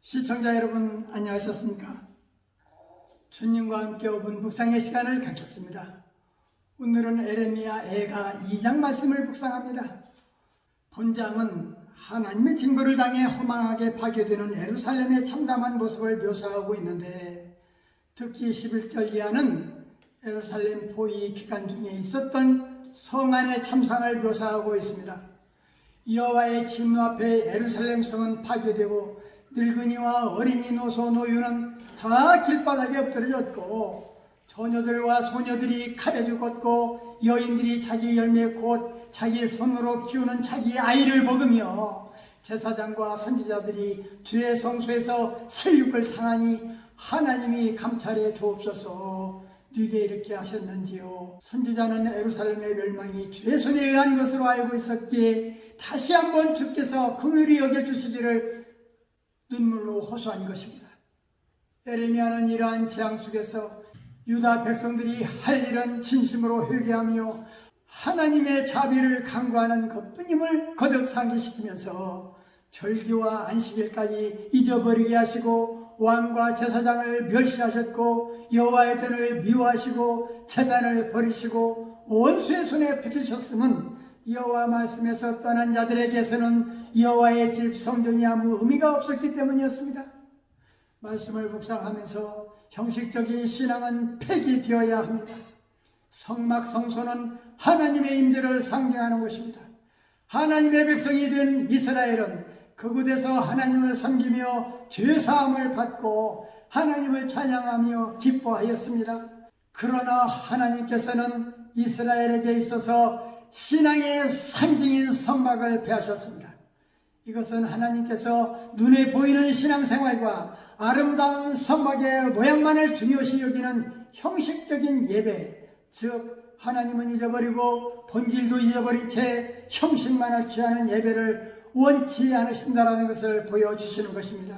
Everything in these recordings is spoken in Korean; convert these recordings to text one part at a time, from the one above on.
시청자 여러분 안녕하셨습니까? 주님과 함께 5분 묵상의 시간을 갖겠습니다. 오늘은 에레미야 애가 2장 말씀을 묵상합니다. 본장은 하나님의 징벌을 당해 허망하게 파괴되는 예루살렘의 참담한 모습을 묘사하고 있는데, 특히 11절 이하는 예루살렘 포위 기간 중에 있었던 성안의 참상을 묘사하고 있습니다. 여호와의 진노 앞에 예루살렘 성은 파괴되고 늙은이와 어린이, 노소, 노유는 다 길바닥에 엎드려졌고, 처녀들과 소녀들이 칼에 죽었고, 여인들이 자기 열매 곧 자기 손으로 키우는 자기 아이를 먹으며, 제사장과 선지자들이 주의 성소에서 살육을 당하니 하나님이 감찰해 주옵소서. 누게 이렇게 하셨는지요. 선지자는 예루살렘의 멸망이 주의 손에 의한 것으로 알고 있었기에 다시 한번 주께서 긍휼히 여겨주시기를 눈물로 호소한 것입니다. 에레미야는 이러한 재앙 속에서 유다 백성들이 할 일은 진심으로 회개하며 하나님의 자비를 간구하는 것뿐임을 거듭 상기시키면서 절기와 안식일까지 잊어버리게 하시고 왕과 제사장을 멸시하셨고 여호와의 전을 미워하시고 제단을 버리시고 원수의 손에 붙이셨음은 여호와 말씀에서 떠난 자들에게서는 여호와의 집 성전이 아무 의미가 없었기 때문이었습니다. 말씀을 묵상하면서 형식적인 신앙은 폐기되어야 합니다. 성막 성소는 하나님의 임재를 상징하는 것입니다. 하나님의 백성이 된 이스라엘은 그곳에서 하나님을 섬기며 죄사함을 받고 하나님을 찬양하며 기뻐하였습니다. 그러나 하나님께서는 이스라엘에게 있어서 신앙의 상징인 성막을 폐하셨습니다. 이것은 하나님께서 눈에 보이는 신앙생활과 아름다운 성막의 모양만을 중요시 여기는 형식적인 예배, 즉 하나님은 잊어버리고 본질도 잊어버린 채 형식만을 취하는 예배를 원치 않으신다는 것을 보여주시는 것입니다.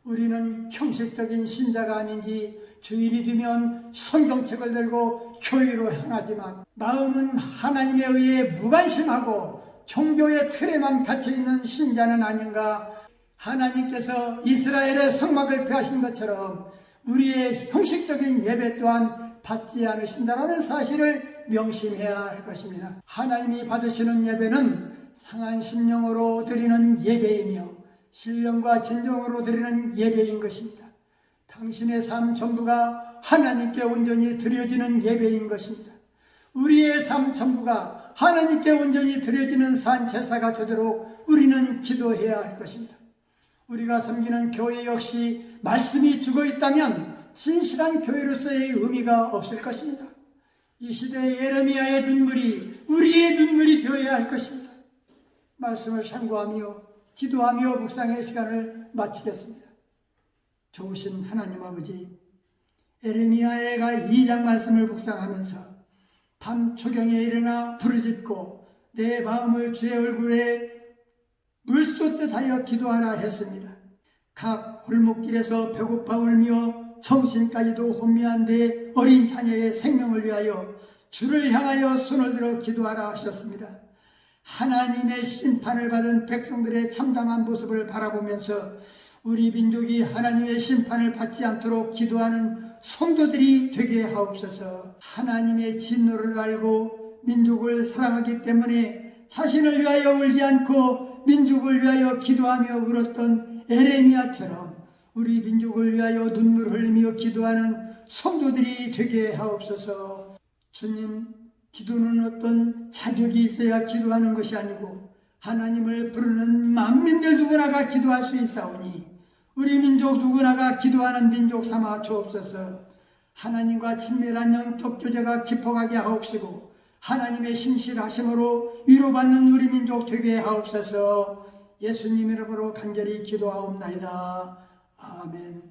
우리는 형식적인 신자가 아닌지 주일이 되면 성경책을 들고 교회로 향하지만 마음은 하나님에 의해 무관심하고 종교의 틀에만 갇혀있는 신자는 아닌가. 하나님께서 이스라엘의 성막을 폐하신 것처럼 우리의 형식적인 예배 또한 받지 않으신다는 사실을 명심해야 할 것입니다. 하나님이 받으시는 예배는 상한 심령으로 드리는 예배이며 신령과 진정으로 드리는 예배인 것입니다. 당신의 삶 전부가 하나님께 온전히 드려지는 예배인 것입니다. 우리의 삶 전부가 하나님께 온전히 드려지는 산 제사가 되도록 우리는 기도해야 할 것입니다. 우리가 섬기는 교회 역시 말씀이 죽어 있다면 진실한 교회로서의 의미가 없을 것입니다. 이 시대의 예레미야의 눈물이 우리의 눈물이 되어야 할 것입니다. 말씀을 참고하며 기도하며 묵상의 시간을 마치겠습니다. 좋으신 하나님 아버지, 에레미야 애가 2장 말씀을 묵상하면서 밤 초경에 일어나 부르짖고 내 마음을 주의 얼굴에 물쏟듯 하여 기도하라 했습니다. 각 골목길에서 배고파 울며 정신까지도 혼미한데 어린 자녀의 생명을 위하여 주를 향하여 손을 들어 기도하라 하셨습니다. 하나님의 심판을 받은 백성들의 참담한 모습을 바라보면서 우리 민족이 하나님의 심판을 받지 않도록 기도하는 성도들이 되게 하옵소서. 하나님의 진노를 알고 민족을 사랑하기 때문에 자신을 위하여 울지 않고 민족을 위하여 기도하며 울었던 에레미야처럼 우리 민족을 위하여 눈물 흘리며 기도하는 성도들이 되게 하옵소서. 주님, 기도는 어떤 자격이 있어야 기도하는 것이 아니고 하나님을 부르는 만민들 누구나가 기도할 수 있사오니 우리 민족 누구나가 기도하는 민족 삼아 주옵소서. 하나님과 친밀한 영적 교제가 깊어가게 하옵시고 하나님의 신실하심으로 위로받는 우리 민족 되게 하옵소서. 예수님 이름으로 간절히 기도하옵나이다. 아멘.